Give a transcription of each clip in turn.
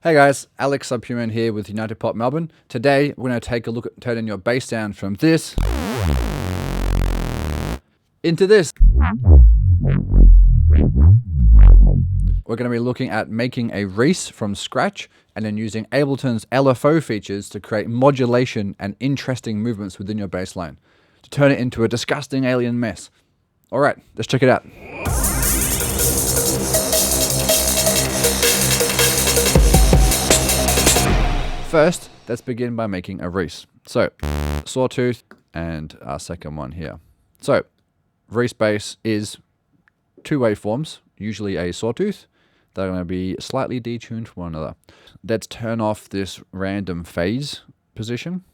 Hey guys, Alex Subhuman here with United-POP Melbourne. Today we're going to take a look at turning your bass sound from this into this. We're going to be looking at making a Reese from scratch and then using Ableton's LFO features to create modulation and interesting movements within your bass line to turn it into a disgusting alien mess. Alright, let's check it out. First, let's begin by making a Reese. So, sawtooth and our second one here. So, Reese bass is two waveforms, usually a sawtooth. They're going to be slightly detuned from one another. Let's turn off this random phase position.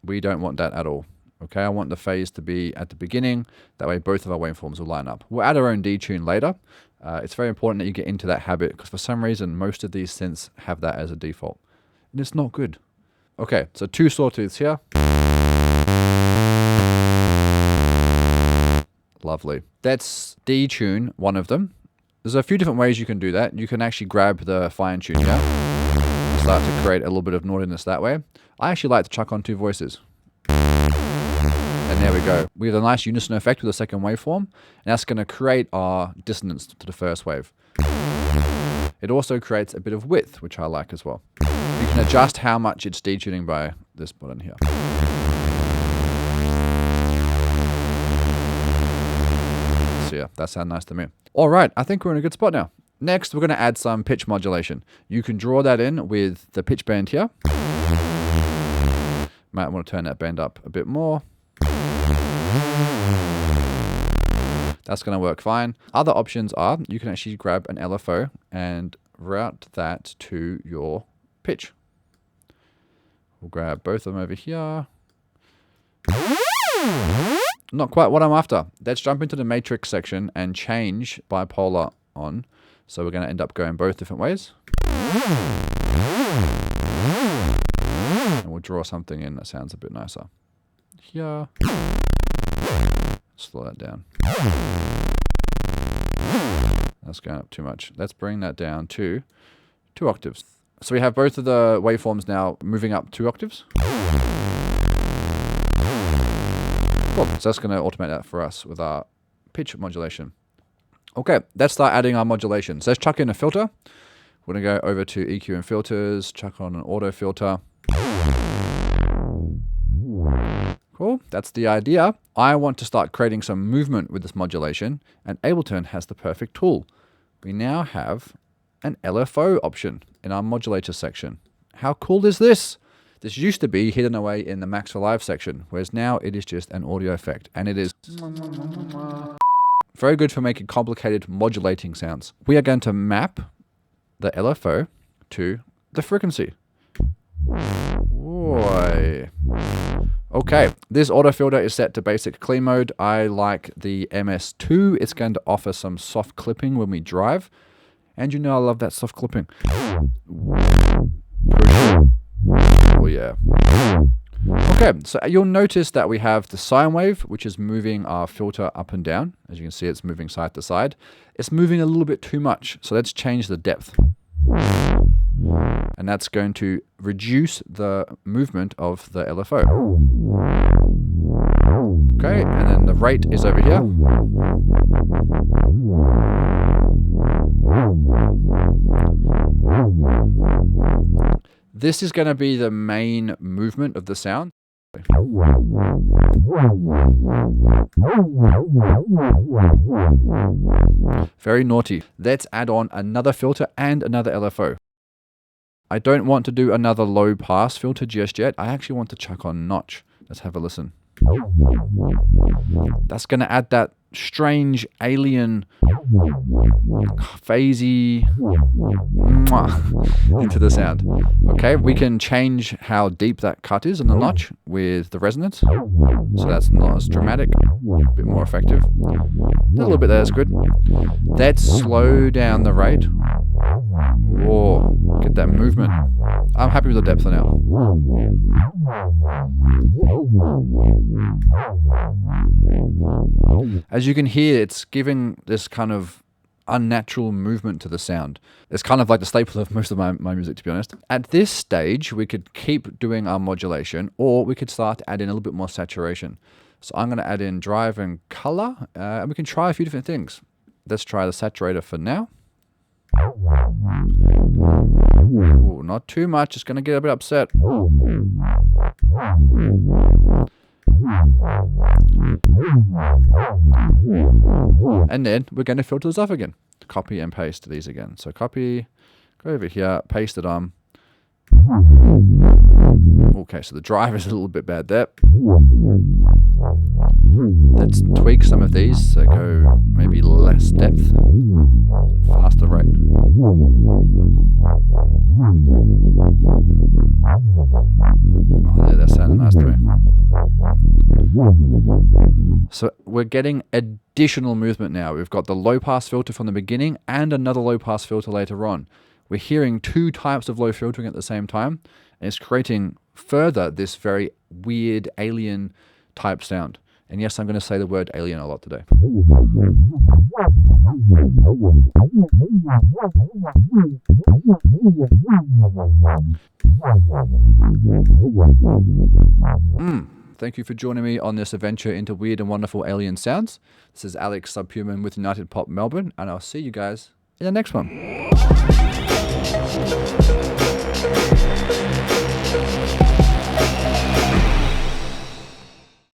We don't want that at all. Okay, I want the phase to be at the beginning. That way both of our waveforms will line up. We'll add our own detune later. It's very important that you get into that habit because for some reason most of these synths have that as a default. And it's not good. Okay, so two sawtooths here. Lovely. Let's detune one of them. There's a few different ways you can do that. You can actually grab the fine tune here and start to create a little bit of naughtiness that way. I actually like to chuck on two voices. And there we go. We have a nice unison effect with the second waveform. And that's going to create our dissonance to the first wave. It also creates a bit of width, which I like as well. You can adjust how much it's detuning by this button here. So yeah, that sounds nice to me. All right, I think we're in a good spot now. Next, we're going to add some pitch modulation. You can draw that in with the pitch bend here. Might want to turn that bend up a bit more. That's going to work fine. Other options are you can actually grab an LFO and route that to your pitch. We'll grab both of them over here. Not quite what I'm after. Let's jump into the matrix section and change bipolar on. So we're going to end up going both different ways. And we'll draw something in that sounds a bit nicer. Here. Slow that down. That's going up too much. Let's bring that down to 2 octaves. So we have both of the waveforms now moving up 2 octaves. Cool. So that's going to automate that for us with our pitch modulation. Okay, let's start adding our modulation. So let's chuck in a filter. We're going to go over to EQ and filters, chuck on an auto filter. Cool, that's the idea. I want to start creating some movement with this modulation, and Ableton has the perfect tool. We now have an LFO option in our modulator section. How cool is this? This used to be hidden away in the Max for Live section, whereas now it is just an audio effect, and it is very good for making complicated modulating sounds. We are going to map the LFO to the frequency. Boy. Okay, this auto filter is set to basic clean mode. I like the MS2. It's going to offer some soft clipping when we drive. And you know I love that soft clipping. Oh yeah. Okay, so you'll notice that we have the sine wave, which is moving our filter up and down. As you can see, it's moving side to side. It's moving a little bit too much, so let's change the depth. And that's going to reduce the movement of the LFO. Okay, and then the rate is over here. This is going to be the main movement of the sound. Very naughty. Let's add on another filter and another LFO. I don't want to do another low pass filter just yet. I actually want to chuck on notch. Let's have a listen. That's going to add that strange alien phasey into the sound. Okay, we can change how deep that cut is in the notch with the resonance. So that's not as dramatic, a bit more effective. A little bit there, that's good. Let's slow down the rate. Whoa, get that movement. I'm happy with the depth for now. As you can hear, it's giving this kind of unnatural movement to the sound. It's kind of like the staple of most of my music, to be honest. At this stage, we could keep doing our modulation, or we could start to add in a little bit more saturation. So I'm going to add in drive and color, and we can try a few different things. Let's try the saturator for now. Ooh, not too much, it's going to get a bit upset. And then we're going to filter this off again. Copy and paste these again. So copy, go over here, paste it on. Okay, so the drive is a little bit bad there. Let's tweak some of these, so go maybe less depth, faster rate. Oh, there, that sounded nice to me. So we're getting additional movement now. We've got the low pass filter from the beginning and another low pass filter later on. We're hearing two types of low filtering at the same time, and it's creating further this very weird alien type sound. And yes, I'm going to say the word alien a lot today. Thank you for joining me on this adventure into weird and wonderful alien sounds. This is Alex Subhuman with United-POP Melbourne, and I'll see you guys in the next one.